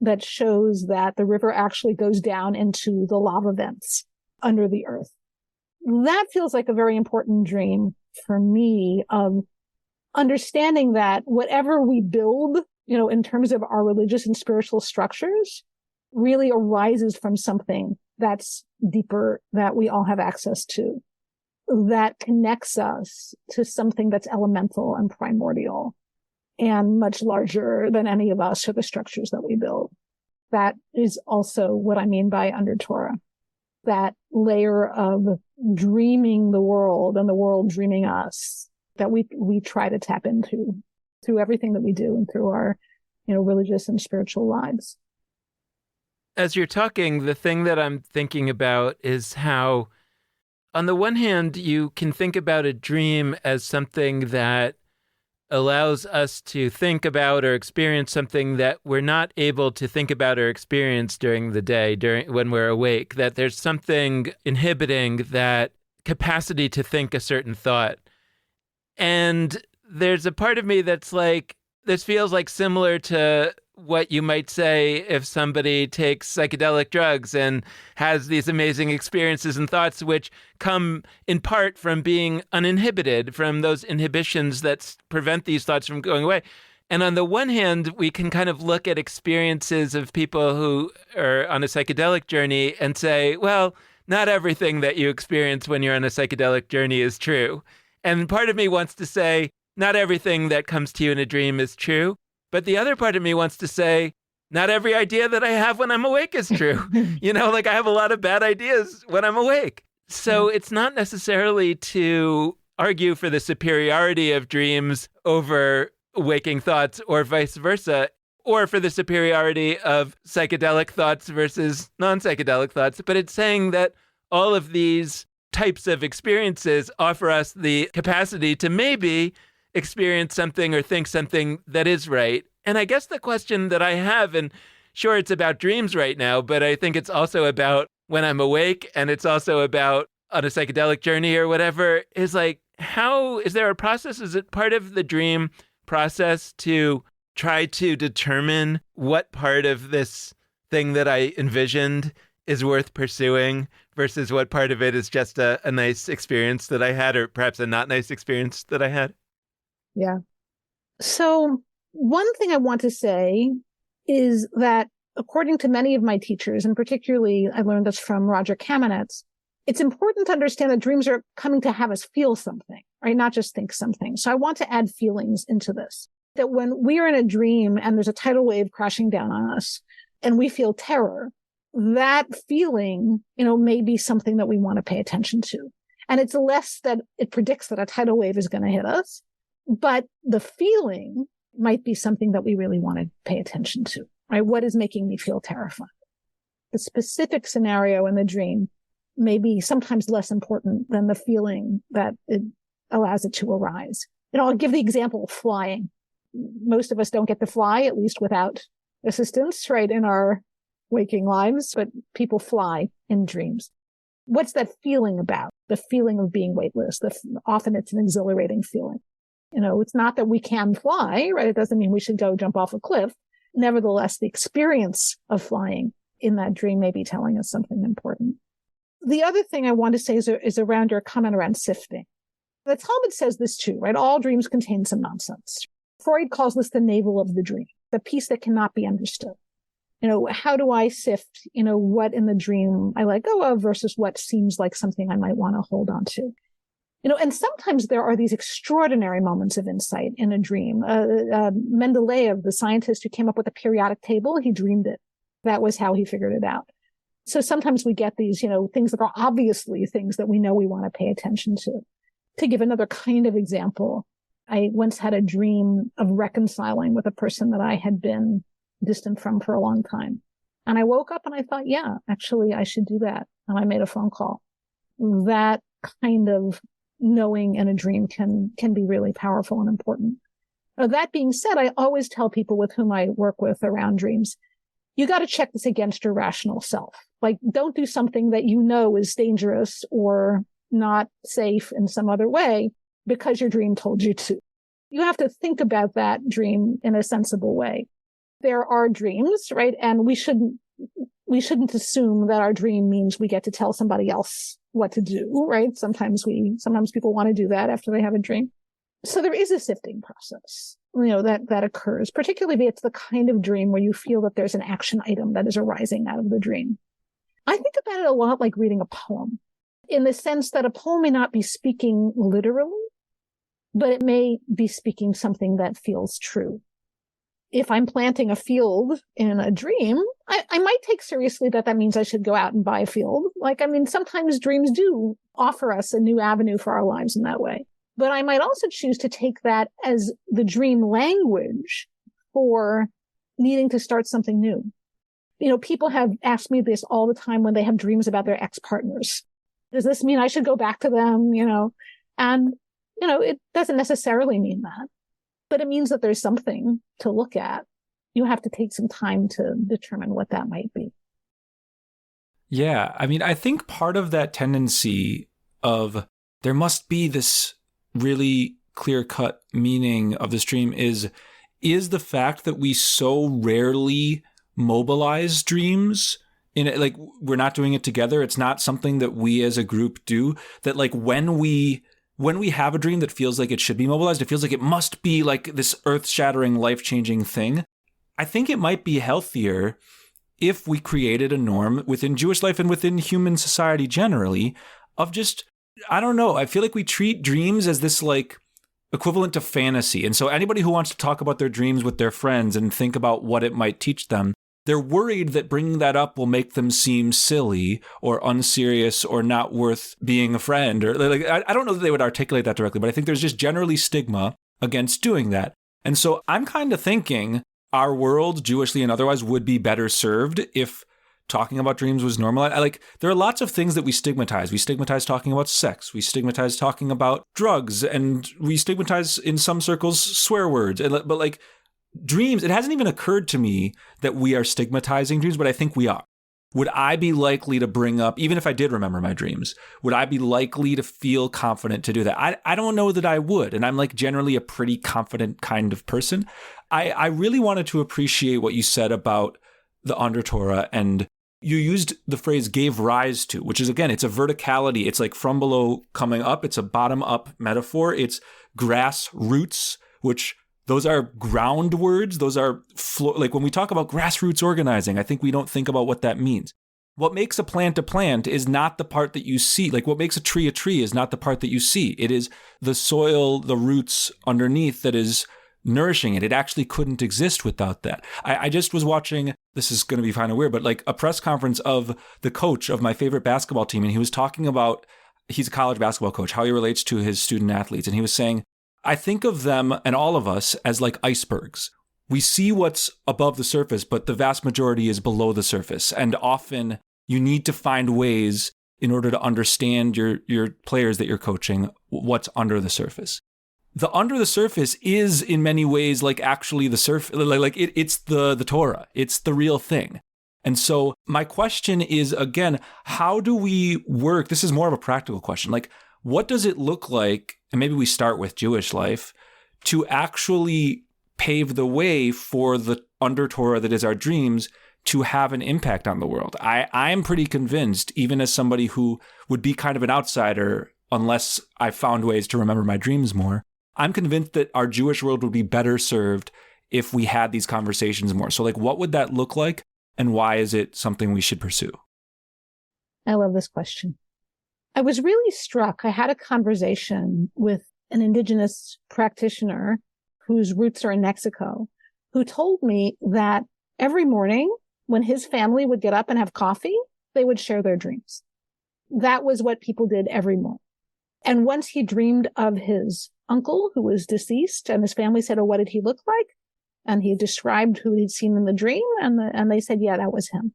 that shows that the river actually goes down into the lava vents under the earth. That feels like a very important dream for me of understanding that whatever we build, in terms of our religious and spiritual structures, really arises from something that's deeper that we all have access to, that connects us to something that's elemental and primordial and much larger than any of us or the structures that we build. That is also what I mean by under Torah. That layer of dreaming the world and the world dreaming us that we try to tap into through everything that we do and through our, religious and spiritual lives. As you're talking, the thing that I'm thinking about is how, on the one hand, you can think about a dream as something that allows us to think about or experience something that we're not able to think about or experience during the day, when we're awake, that there's something inhibiting that capacity to think a certain thought. And there's a part of me that's like, this feels like similar to what you might say if somebody takes psychedelic drugs and has these amazing experiences and thoughts, which come in part from being uninhibited, from those inhibitions that prevent these thoughts from going away. And on the one hand, we can kind of look at experiences of people who are on a psychedelic journey and say, well, not everything that you experience when you're on a psychedelic journey is true. And part of me wants to say, not everything that comes to you in a dream is true. But the other part of me wants to say, not every idea that I have when I'm awake is true. Like I have a lot of bad ideas when I'm awake. So it's not necessarily to argue for the superiority of dreams over waking thoughts or vice versa, or for the superiority of psychedelic thoughts versus non-psychedelic thoughts. But it's saying that all of these types of experiences offer us the capacity to maybe experience something or think something that is right. And I guess the question that I have, and sure, it's about dreams right now, but I think it's also about when I'm awake, and it's also about on a psychedelic journey or whatever, is like, how is there a process? Is it part of the dream process to try to determine what part of this thing that I envisioned is worth pursuing versus what part of it is just a nice experience that I had, or perhaps a not nice experience that I had? Yeah. So one thing I want to say is that according to many of my teachers, and particularly I learned this from Roger Kamenetz, it's important to understand that dreams are coming to have us feel something, right? Not just think something. So I want to add feelings into this, that when we are in a dream and there's a tidal wave crashing down on us and we feel terror, that feeling, may be something that we want to pay attention to. And it's less that it predicts that a tidal wave is going to hit us, but the feeling might be something that we really want to pay attention to, right? What is making me feel terrified? The specific scenario in the dream may be sometimes less important than the feeling that it allows it to arise. I'll give the example of flying. Most of us don't get to fly, at least without assistance, right, in our waking lives, but people fly in dreams. What's that feeling about? The feeling of being weightless. Often it's an exhilarating feeling. It's not that we can fly, right? It doesn't mean we should go jump off a cliff. Nevertheless, the experience of flying in that dream may be telling us something important. The other thing I want to say is around your comment around sifting. The Talmud says this too, right? All dreams contain some nonsense. Freud calls this the navel of the dream, the piece that cannot be understood. How do I sift, what in the dream I let go of versus what seems like something I might want to hold on to? And sometimes there are these extraordinary moments of insight in a dream. Mendeleev, the scientist who came up with the periodic table, he dreamed it. That was how he figured it out. So sometimes we get these, things that are obviously things that we know we want to pay attention to. To give another kind of example, I once had a dream of reconciling with a person that I had been distant from for a long time. And I woke up and I thought, yeah, actually, I should do that. And I made a phone call. That kind of knowing in a dream can be really powerful and important. That being said, I always tell people with whom I work with around dreams, you got to check this against your rational self. Like, don't do something that you know is dangerous or not safe in some other way because your dream told you to. You have to think about that dream in a sensible way. There are dreams, right? And we shouldn't assume that our dream means we get to tell somebody else what to do, right? Sometimes people want to do that after they have a dream. So there is a sifting process, that occurs, particularly if it's the kind of dream where you feel that there's an action item that is arising out of the dream. I think about it a lot like reading a poem, in the sense that a poem may not be speaking literally, but it may be speaking something that feels true. If I'm planting a field in a dream, I might take seriously that means I should go out and buy a field. Sometimes dreams do offer us a new avenue for our lives in that way. But I might also choose to take that as the dream language for needing to start something new. People have asked me this all the time when they have dreams about their ex-partners. Does this mean I should go back to them? And, it doesn't necessarily mean that, but it means that there's something to look at. You have to take some time to determine what that might be. Yeah. I think part of that tendency of there must be this really clear-cut meaning of this dream is is the fact that we so rarely mobilize dreams in it, like we're not doing it together. It's not something that we as a group do, that like when we have a dream that feels like it should be mobilized, it feels like it must be like this earth-shattering, life-changing thing. I think it might be healthier if we created a norm within Jewish life and within human society generally of just, I don't know, I feel like we treat dreams as this like equivalent to fantasy. And so anybody who wants to talk about their dreams with their friends and think about what it might teach them, they're worried that bringing that up will make them seem silly or unserious or not worth being a friend. Or like, I don't know that they would articulate that directly, but I think there's just generally stigma against doing that. And so I'm kind of thinking our world, Jewishly and otherwise, would be better served if talking about dreams was normalized. There are lots of things that we stigmatize. We stigmatize talking about sex. We stigmatize talking about drugs, and we stigmatize in some circles swear words. But like dreams, it hasn't even occurred to me that we are stigmatizing dreams, but I think we are. Would I be likely to bring up, even if I did remember my dreams, would I be likely to feel confident to do that? I don't know that I would. And I'm like generally a pretty confident kind of person. I really wanted to appreciate what you said about the under Torah, and you used the phrase gave rise to, which is, again, it's a verticality. It's like from below coming up. It's a bottom up metaphor. It's grassroots, which those are ground words. Those are like when we talk about grassroots organizing, I think we don't think about what that means. What makes a plant is not the part that you see. Like what makes a tree is not the part that you see. It is the soil, the roots underneath that is nourishing it. It actually couldn't exist without that. I just was watching, this is going to be kind of weird, but like a press conference of the coach of my favorite basketball team. And he was talking about, he's a college basketball coach, how he relates to his student athletes. And he was saying, I think of them and all of us as like icebergs. We see what's above the surface, but the vast majority is below the surface. And often you need to find ways in order to understand your players that you're coaching, what's under the surface. The under the surface is in many ways like actually the surface, like it's the Torah. It's the real thing. And so my question is, again, how do we work? This is more of a practical question. Like, what does it look like? And maybe we start with Jewish life to actually pave the way for the under Torah that is our dreams to have an impact on the world. I am pretty convinced, even as somebody who would be kind of an outsider unless I found ways to remember my dreams more, I'm convinced that our Jewish world would be better served if we had these conversations more. So like, what would that look like? And why is it something we should pursue? I love this question. I was really struck. I had a conversation with an indigenous practitioner whose roots are in Mexico, who told me that every morning when his family would get up and have coffee, they would share their dreams. That was what people did every morning. And once he dreamed of his uncle who was deceased, and his family said, oh, what did he look like? And he described who he'd seen in the dream. And they said, yeah, that was him.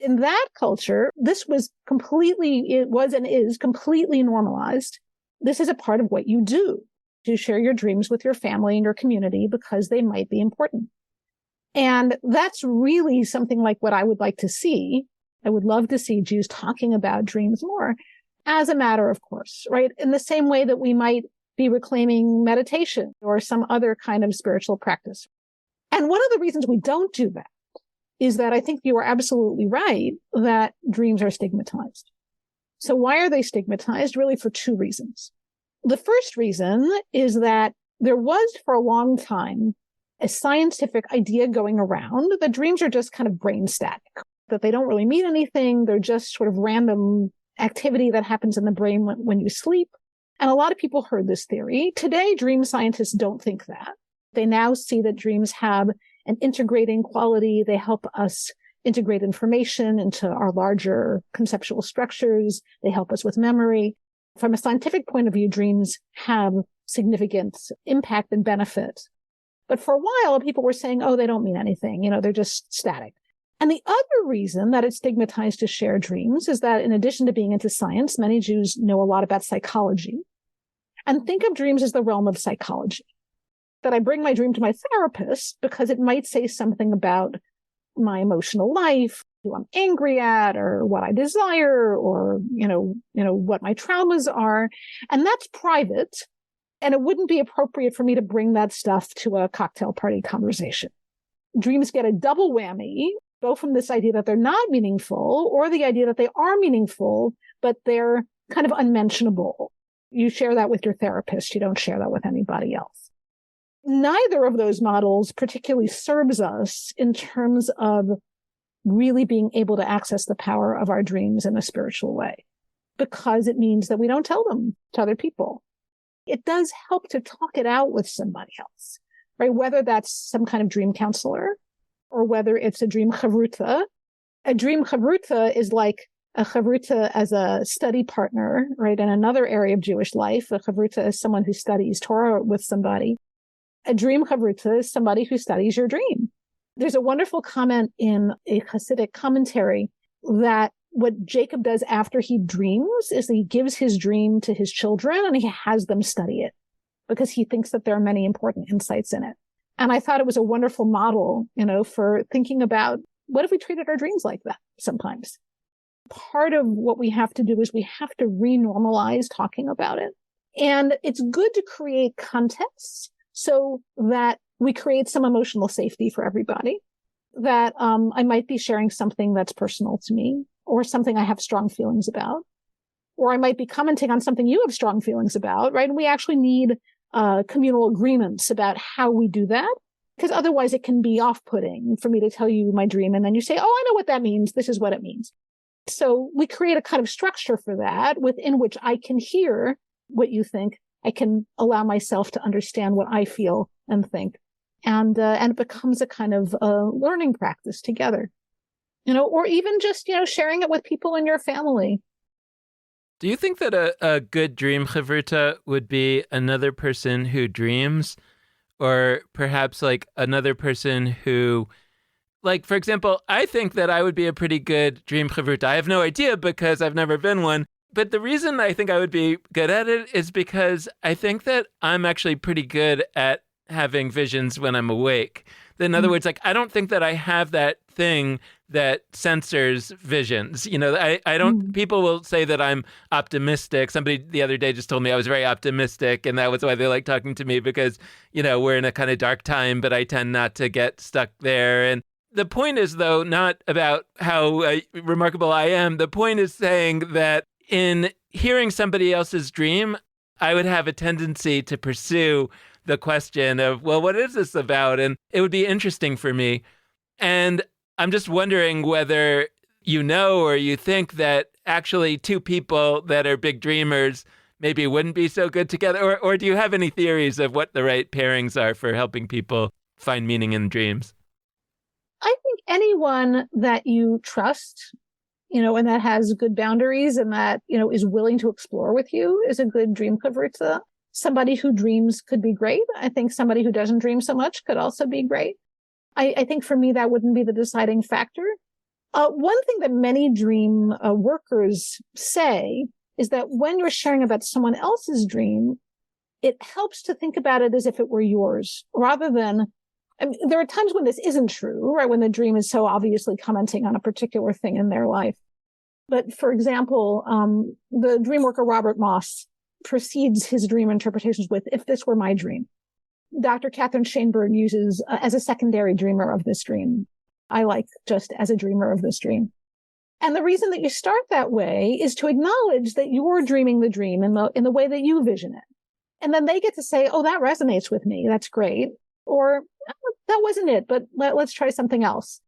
In that culture, this was it was and is completely normalized. This is a part of what you do, to share your dreams with your family and your community because they might be important. And that's really something like what I would like to see. I would love to see Jews talking about dreams more as a matter of course, right? In the same way that we might be reclaiming meditation or some other kind of spiritual practice. And one of the reasons we don't do that is that I think you are absolutely right that dreams are stigmatized. So why are they stigmatized? Really for two reasons. The first reason is that there was for a long time a scientific idea going around that dreams are just kind of brain static, that they don't really mean anything. They're just sort of random activity that happens in the brain when you sleep. And a lot of people heard this theory. Today, dream scientists don't think that. They now see that dreams have an integrating quality. They help us integrate information into our larger conceptual structures. They help us with memory. From a scientific point of view, dreams have significant impact and benefit. But for a while, people were saying, oh, they don't mean anything. They're just static. And the other reason that it's stigmatized to share dreams is that in addition to being into science, many Jews know a lot about psychology and think of dreams as the realm of psychology. That I bring my dream to my therapist because it might say something about my emotional life, who I'm angry at, or what I desire, or, what my traumas are. And that's private. And it wouldn't be appropriate for me to bring that stuff to a cocktail party conversation. Dreams get a double whammy, both from this idea that they're not meaningful or the idea that they are meaningful, but they're kind of unmentionable. You share that with your therapist. You don't share that with anybody else. Neither of those models particularly serves us in terms of really being able to access the power of our dreams in a spiritual way, because it means that we don't tell them to other people. It does help to talk it out with somebody else, right? Whether that's some kind of dream counselor or whether it's a dream chavruta. A dream chavruta is like a chavruta as a study partner, right? In another area of Jewish life, a chavruta is someone who studies Torah with somebody. A dream chavruta is somebody who studies your dream. There's a wonderful comment in a Hasidic commentary that what Jacob does after he dreams is he gives his dream to his children and he has them study it because he thinks that there are many important insights in it. And I thought it was a wonderful model, for thinking about what if we treated our dreams like that sometimes. Part of what we have to do is we have to renormalize talking about it. And it's good to create contexts so that we create some emotional safety for everybody, that I might be sharing something that's personal to me or something I have strong feelings about, or I might be commenting on something you have strong feelings about, right? And we actually need communal agreements about how we do that, because otherwise it can be off-putting for me to tell you my dream and then you say, oh, I know what that means. This is what it means. So we create a kind of structure for that within which I can hear what you think. I can allow myself to understand what I feel and think. And it becomes a kind of learning practice together, or even just, sharing it with people in your family. Do you think that a good dream chavruta would be another person who dreams, or perhaps like another person who, like, for example, I think that I would be a pretty good dream chavruta. I have no idea because I've never been one. But the reason I think I would be good at it is because I think that I'm actually pretty good at having visions when I'm awake. In other words, like, I don't think that I have that thing that censors visions. I don't, people will say that I'm optimistic. Somebody the other day just told me I was very optimistic, and that was why they like talking to me because, we're in a kind of dark time, but I tend not to get stuck there. And the point is, though, not about how remarkable I am. The point is saying that in hearing somebody else's dream, I would have a tendency to pursue the question of, well, what is this about? And it would be interesting for me. And I'm just wondering whether or you think that actually two people that are big dreamers maybe wouldn't be so good together. Or do you have any theories of what the right pairings are for helping people find meaning in dreams? I think anyone that you trust, and that has good boundaries and that, is willing to explore with you is a good dream chavruta. Somebody who dreams could be great. I think somebody who doesn't dream so much could also be great. I think for me, that wouldn't be the deciding factor. One thing that many dream workers say is that when you're sharing about someone else's dream, it helps to think about it as if it were yours rather than, there are times when this isn't true, right? When the dream is so obviously commenting on a particular thing in their life. But for example, the dream worker Robert Moss precedes his dream interpretations with, if this were my dream. Dr. Catherine Shainberg uses as a secondary dreamer of this dream. I like just as a dreamer of this dream. And the reason that you start that way is to acknowledge that you're dreaming the dream in the way that you vision it. And then they get to say, oh, that resonates with me. That's great. Or that wasn't it, but let's try something else.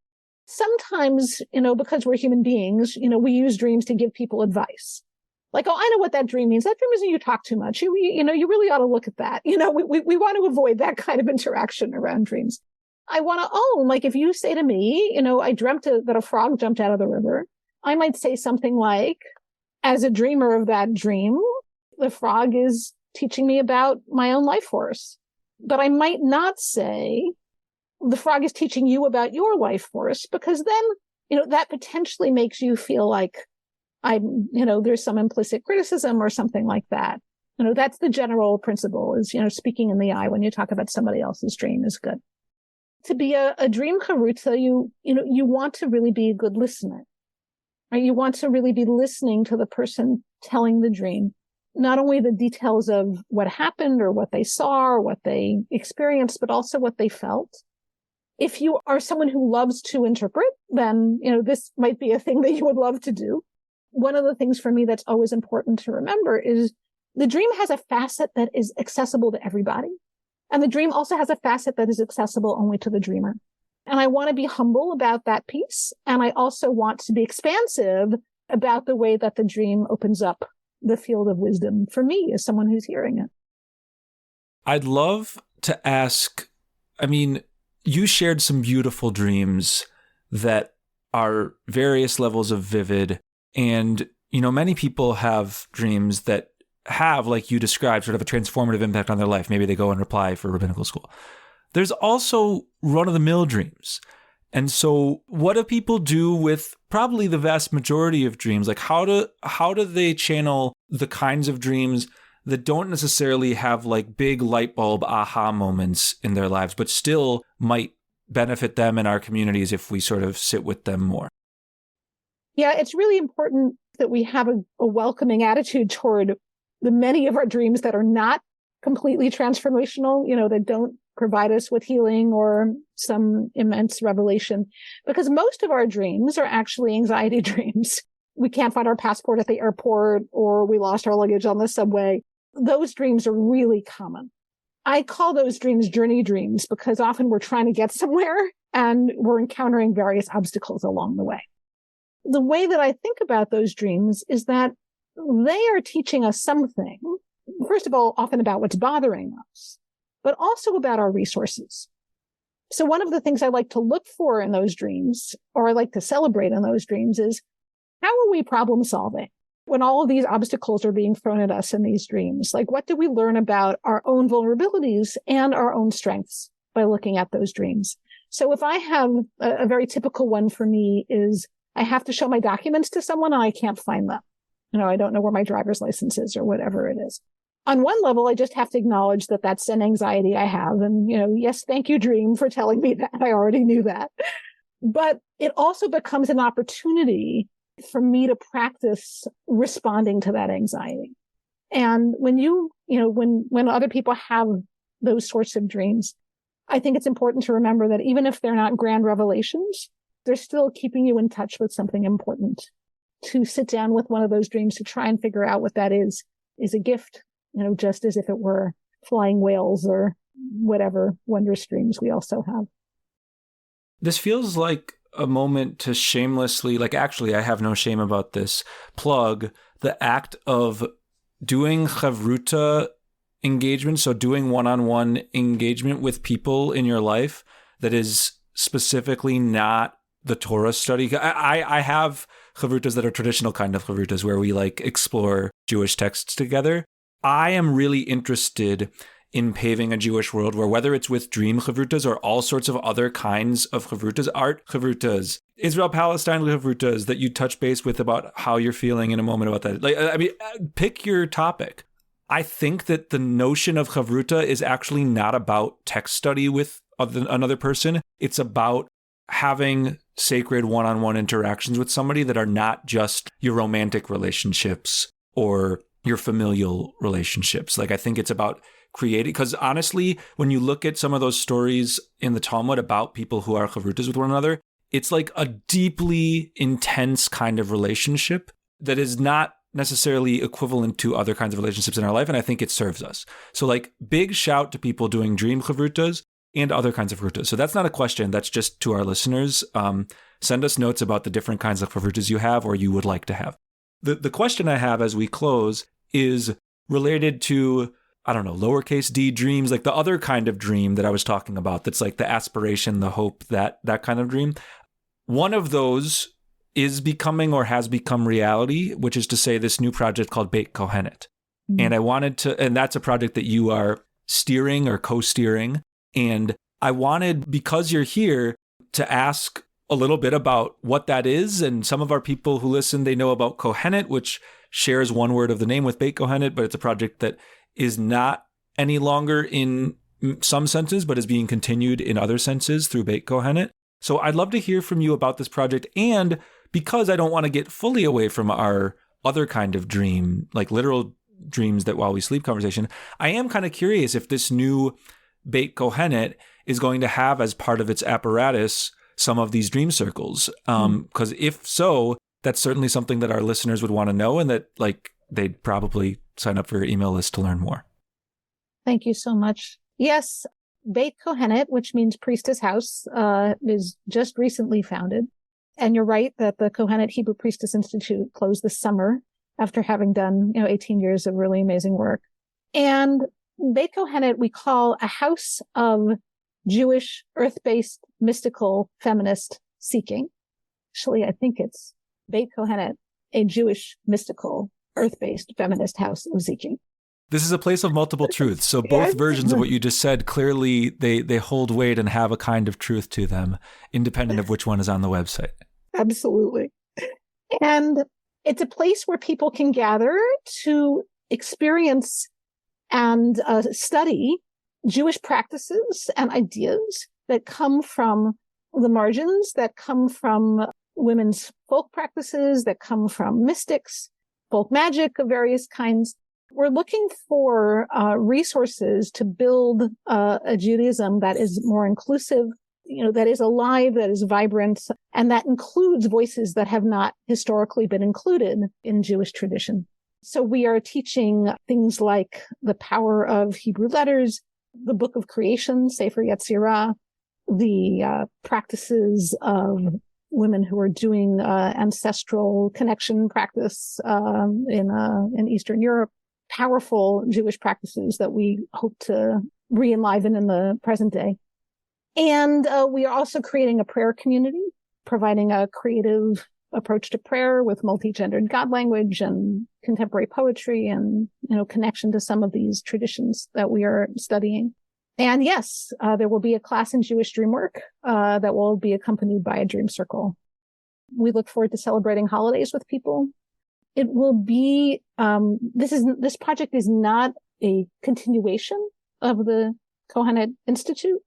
Sometimes, because we're human beings, we use dreams to give people advice. Like, oh, I know what that dream means. That dream isn't you talk too much. You really ought to look at that. We want to avoid that kind of interaction around dreams. I want to own, like, if you say to me, I dreamt that a frog jumped out of the river, I might say something like, as a dreamer of that dream, the frog is teaching me about my own life force. But I might not say the frog is teaching you about your life force, because then, that potentially makes you feel like there's some implicit criticism or something like that. That's the general principle is, speaking in the eye when you talk about somebody else's dream is good. To be a dream chavruta, you want to really be a good listener, right? You want to really be listening to the person telling the dream. not only the details of what happened or what they saw or what they experienced, but also what they felt. If you are someone who loves to interpret, then, this might be a thing that you would love to do. One of the things for me that's always important to remember is the dream has a facet that is accessible to everybody. And the dream also has a facet that is accessible only to the dreamer. And I want to be humble about that piece. And I also want to be expansive about the way that the dream opens up the field of wisdom for me as someone who's hearing it. I'd love to ask, you shared some beautiful dreams that are various levels of vivid. And, many people have dreams that have, like you described, sort of a transformative impact on their life. Maybe they go and apply for rabbinical school. There's also run-of-the-mill dreams. And so what do people do with probably the vast majority of dreams? Like how do they channel the kinds of dreams that don't necessarily have like big light bulb aha moments in their lives, but still might benefit them and our communities if we sort of sit with them more? Yeah, it's really important that we have a welcoming attitude toward the many of our dreams that are not completely transformational, that don't provide us with healing or some immense revelation, because most of our dreams are actually anxiety dreams. We can't find our passport at the airport, or we lost our luggage on the subway. Those dreams are really common. I call those dreams journey dreams because often we're trying to get somewhere and we're encountering various obstacles along the way. The way that I think about those dreams is that they are teaching us something, first of all, often about what's bothering us, but also about our resources. So one of the things I like to look for in those dreams, or I like to celebrate in those dreams, is how are we problem solving when all of these obstacles are being thrown at us in these dreams? Like, what do we learn about our own vulnerabilities and our own strengths by looking at those dreams? So if I have a very typical one for me is I have to show my documents to someone and I can't find them. I don't know where my driver's license is or whatever it is. On one level, I just have to acknowledge that that's an anxiety I have. And, yes, thank you, dream, for telling me that. I already knew that. But it also becomes an opportunity for me to practice responding to that anxiety. And when when other people have those sorts of dreams, I think it's important to remember that even if they're not grand revelations, they're still keeping you in touch with something important. To sit down with one of those dreams to try and figure out what that is a gift, just as if it were flying whales or whatever wondrous dreams we also have. This feels like a moment to shamelessly, actually, I have no shame about this, plug the act of doing chavruta engagement, so doing one-on-one engagement with people in your life that is specifically not the Torah study. I have chavrutas that are traditional kind of chavrutas where we explore Jewish texts together. I am really interested in paving a Jewish world where, whether it's with dream chavrutas or all sorts of other kinds of chavrutas, art chavrutas, Israel-Palestine chavrutas that you touch base with about how you're feeling in a moment about that. Pick your topic. I think that the notion of chavruta is actually not about text study with another person. It's about having sacred one-on-one interactions with somebody that are not just your romantic relationships or your familial relationships. I think it's about creating, because honestly, when you look at some of those stories in the Talmud about people who are chavrutas with one another, it's like a deeply intense kind of relationship that is not necessarily equivalent to other kinds of relationships in our life. And I think it serves us. So big shout to people doing dream chavrutas and other kinds of chavrutas. So that's not a question. That's just to our listeners. Send us notes about the different kinds of chavrutas you have or you would like to have. The question I have as we close is related to, I don't know, lowercase d dreams, the other kind of dream that I was talking about. That's the aspiration, the hope, that kind of dream. One of those is becoming or has become reality, which is to say this new project called Beit Kohenet. Mm-hmm. And I wanted to, and that's a project that you are steering or co-steering. And I wanted, because you're here, to ask a little bit about what that is. And some of our people who listen, they know about Kohenet, which shares one word of the name with Beit Kohenet, but it's a project that is not any longer in some senses, but is being continued in other senses through Beit Kohenet. So I'd love to hear from you about this project. And because I don't want to get fully away from our other kind of dream, literal dreams that while we sleep conversation. I am kind of curious if this new Beit Kohenet is going to have as part of its apparatus some of these dream circles. Because if so, that's certainly something that our listeners would want to know, and that like they'd probably sign up for your email list to learn more. Thank you so much. Yes, Beit Kohenet, which means priestess house, is just recently founded. And you're right that the Kohenet Hebrew Priestess Institute closed this summer after having done, 18 years of really amazing work. And Beit Kohenet we call a house of Jewish, earth-based, mystical, feminist seeking. Actually, I think it's Beit Kohenet, a Jewish, mystical, earth-based, feminist house of seeking. This is a place of multiple truths. So both versions of what you just said, clearly they hold weight and have a kind of truth to them, independent of which one is on the website. Absolutely. And it's a place where people can gather to experience and study Jewish practices and ideas that come from the margins, that come from women's folk practices, that come from mystics, folk magic of various kinds. We're looking for resources to build a Judaism that is more inclusive, that is alive, that is vibrant, and that includes voices that have not historically been included in Jewish tradition. So we are teaching things like the power of Hebrew letters, the book of creation, Sefer Yetzirah, the practices of women who are doing ancestral connection practice in Eastern Europe, powerful Jewish practices that we hope to re-enliven in the present day. And we are also creating a prayer community, providing a creative approach to prayer with multi-gendered God language and contemporary poetry and, connection to some of these traditions that we are studying. And yes, there will be a class in Jewish dream work that will be accompanied by a dream circle. We look forward to celebrating holidays with people. It will be, this project is not a continuation of the Kohenet Institute,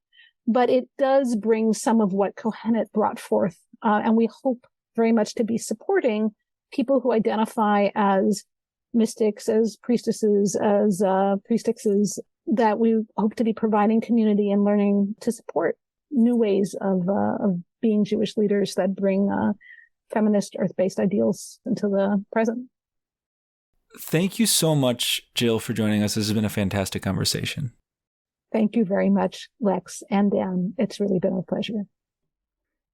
but it does bring some of what Kohenet brought forth. And we hope very much to be supporting people who identify as mystics, as priestesses, as priestesses, that we hope to be providing community and learning to support new ways of being Jewish leaders that bring feminist, earth-based ideals into the present. Thank you so much, Jill, for joining us. This has been a fantastic conversation. Thank you very much, Lex and Dan. It's really been a pleasure.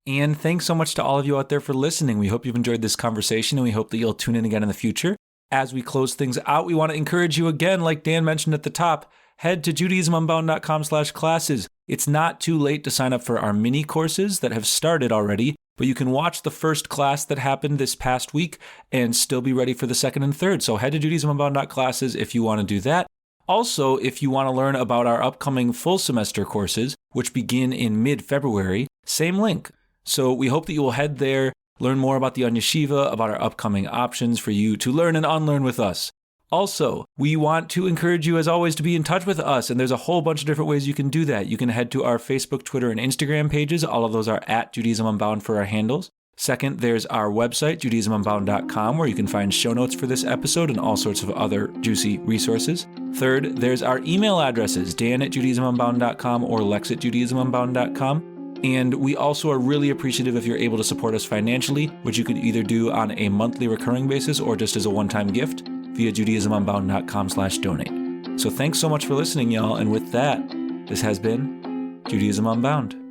And thanks so much to all of you out there for listening. We hope you've enjoyed this conversation, and we hope that you'll tune in again in the future. As we close things out, we want to encourage you again, like Dan mentioned at the top, head to judaismunbound.com/classes. It's not too late to sign up for our mini courses that have started already, but you can watch the first class that happened this past week and still be ready for the second and third. So head to judaismunbound.classes if you want to do that. Also, if you want to learn about our upcoming full semester courses, which begin in mid-February, same link. So we hope that you will head there, learn more about the Onion Yeshiva, about our upcoming options for you to learn and unlearn with us. Also, we want to encourage you, as always, to be in touch with us, and there's a whole bunch of different ways you can do that. You can head to our Facebook, Twitter, and Instagram pages. All of those are at Judaism Unbound for our handles. Second, there's our website, judaismunbound.com, where you can find show notes for this episode and all sorts of other juicy resources. Third, there's our email addresses, dan@judaismunbound.com or lex@judaismunbound.com. And we also are really appreciative if you're able to support us financially, which you could either do on a monthly recurring basis or just as a one-time gift via judaismunbound.com/donate. So thanks so much for listening, y'all. And with that, this has been Judaism Unbound.